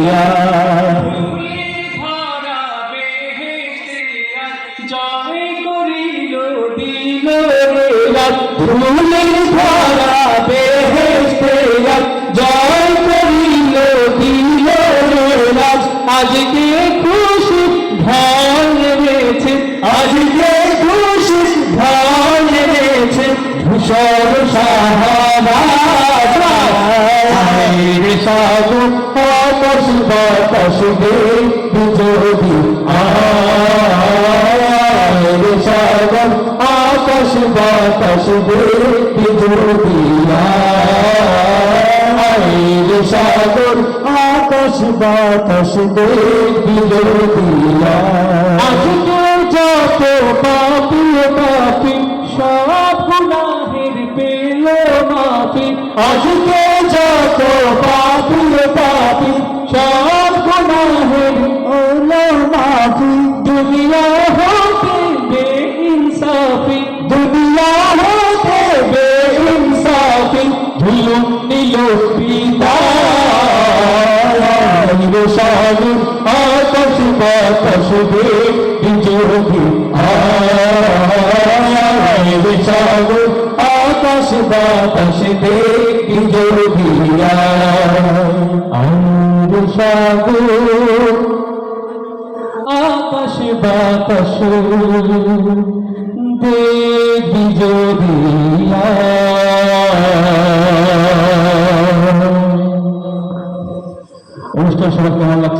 দিয়া জয় করিল দিল ধুলির ভরা বেহেশতে জয় করিল দিল রাজ আজকে খুশি ঢল নেমেছে আজকে খুশি ঢল নেমেছে ধূসর সাহারা সাগু অপস বাতাস দে যদি সাগর আকাশ বাতাস দে দিয়া সাগর আকাশ বাতাস দে দিয়া আজকে যত পাপি পাপি সব গুনাহের পেল মাফি আজকে যত পাপি পাপি সব গুনাহের হলো মাফি দুনিয়া হতে বেইনসাফি দুনিয়া হতে বেইনসাফি ধুলো নীল পিতা সাগর আকাশ বাতাস দে যদি সাগর আকাশ বাতাস দে দিয়া সাগর আকাশ বাতাস দে দিয়া অনুষ্ঠান সবাই কেমন লাগছে?